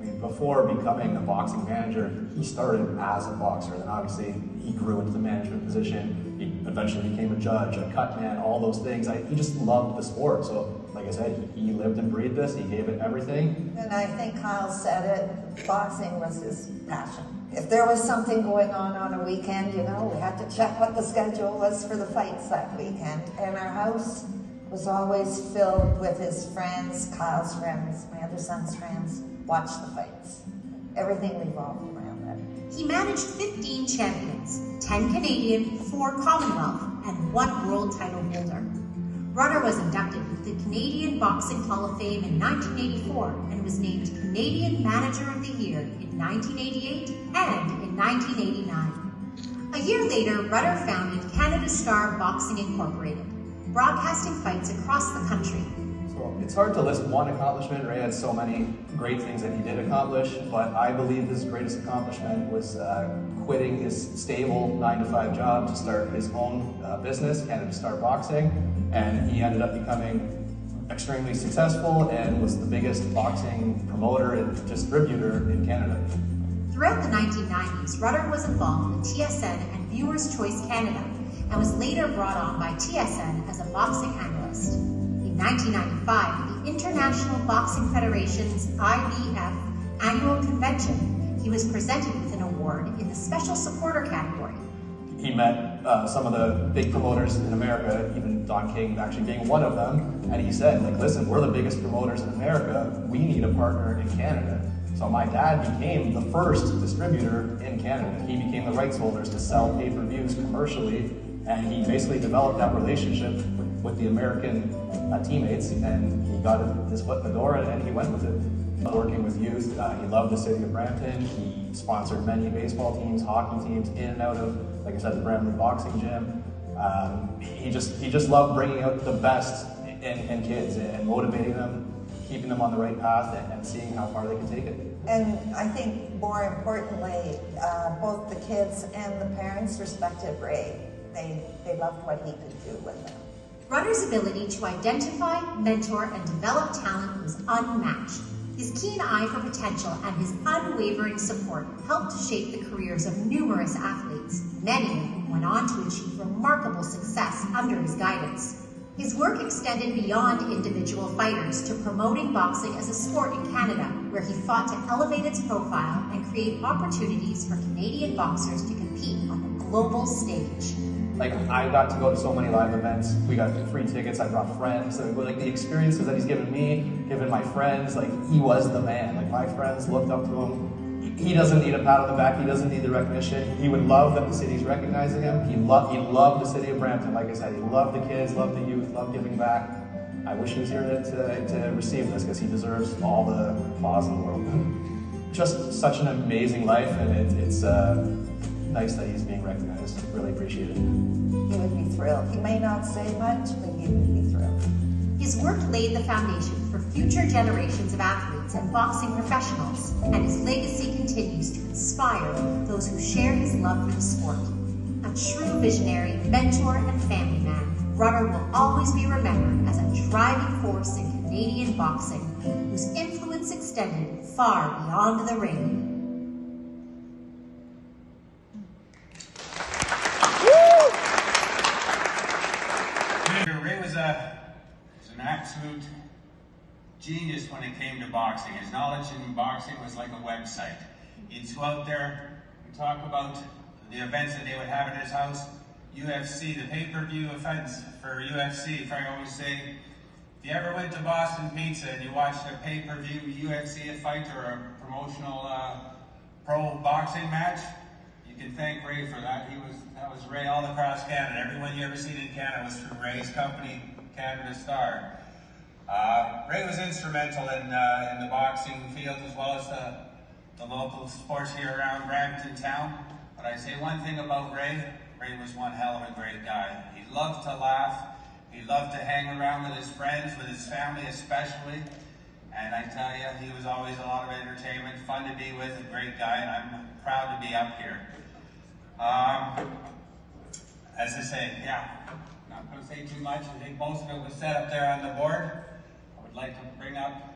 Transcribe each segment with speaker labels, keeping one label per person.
Speaker 1: mean, before becoming a boxing manager, he started as a boxer. Then obviously he grew into the management position. He eventually became a judge, a cut man, all those things. He just loved the sport. So like I said, he lived and breathed this. He gave it everything.
Speaker 2: And I think Kyle said it, boxing was his passion. If there was something going on a weekend, you know, we had to check what the schedule was for the fights that weekend. And our house was always filled with his friends, Kyle's friends, my other son's friends, watch the fights. Everything revolved around that.
Speaker 3: He managed 15 champions, 10 Canadian, 4 Commonwealth, and 1 world title holder. Rutter was inducted into the Canadian Boxing Hall of Fame in 1984 and was named Canadian Manager of the Year in 1988 and in 1989. A year later, Rutter founded Canada Star Boxing Incorporated, broadcasting fights across the country.
Speaker 1: So it's hard to list one accomplishment. Ray had so many great things that he did accomplish, but I believe his greatest accomplishment was quitting his stable 9-to-5 job to start his own business, Canada Star Boxing, and he ended up becoming extremely successful and was the biggest boxing promoter and distributor in Canada.
Speaker 3: Throughout the 1990s, Rutter was involved with TSN and Viewers' Choice Canada, and was later brought on by TSN as a boxing analyst. In 1995, the International Boxing Federation's IBF annual convention, he was presented with an award in the Special Supporter category.
Speaker 1: He met some of the big promoters in America, even Don King actually being one of them, and he said, like, listen, we're the biggest promoters in America, we need a partner in Canada. So my dad became the first distributor in Canada. He became the rights holders to sell pay-per-views commercially, and he basically developed that relationship with the American teammates, and he got his foot in the door and he went with it. Working with youth, he loved the city of Brampton. He sponsored many baseball teams, hockey teams in and out of, like I said, the Brampton boxing gym. He just loved bringing out the best in kids and motivating them, keeping them on the right path and seeing how far they can take it.
Speaker 2: And I think more importantly, both the kids and the parents respected Ray. They loved what he could do with them.
Speaker 3: Rutter's ability to identify, mentor, and develop talent was unmatched. His keen eye for potential and his unwavering support helped to shape the careers of numerous athletes, many of whom went on to achieve remarkable success under his guidance. His work extended beyond individual fighters to promoting boxing as a sport in Canada, where he fought to elevate its profile and create opportunities for Canadian boxers to compete on the global stage.
Speaker 1: Like, I got to go to so many live events. We got free tickets. I brought friends. So, like, the experiences that he's given me, given my friends, like, he was the man. Like, my friends looked up to him. He doesn't need a pat on the back. He doesn't need the recognition. He would love that the city's recognizing him. He loved the city of Brampton. Like I said, he loved the kids, loved the youth, loved giving back. I wish he was here to receive this, because he deserves all the applause in the world. Just such an amazing life, and it's nice that he's being recognized. Really appreciate it.
Speaker 2: He would be thrilled. He may not say much, but he would be thrilled.
Speaker 3: His work laid the foundation for future generations of athletes and boxing professionals, and his legacy continues to inspire those who share his love for the sport. A true visionary, mentor, and family man, Rutter will always be remembered as a driving force in Canadian boxing, whose influence extended far beyond the ring.
Speaker 4: Ray was an absolute genius when it came to boxing. His knowledge in boxing was like a website. He'd go out there and talk about the events that they would have at his house. UFC, the pay-per-view events for UFC. I always say, if you ever went to Boston Pizza and you watched a pay-per-view UFC fight or a promotional pro boxing match, you can thank Ray for that. That was Ray all across Canada. Everyone you ever seen in Canada was through Ray's company, Canada Star. Ray was instrumental in the boxing field, as well as the local sports here around Brampton town. But I say one thing about Ray. Ray was one hell of a great guy. He loved to laugh. He loved to hang around with his friends, with his family especially. And I tell you, he was always a lot of entertainment, fun to be with, a great guy, and I'm proud to be up here. As I say, yeah, not going to say too much. I think most of it was set up there on the board. I would like to bring up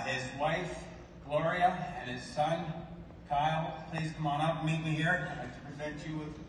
Speaker 4: his wife, Gloria and his son, Kyle, please come on up and meet me here. I'd like to present you with...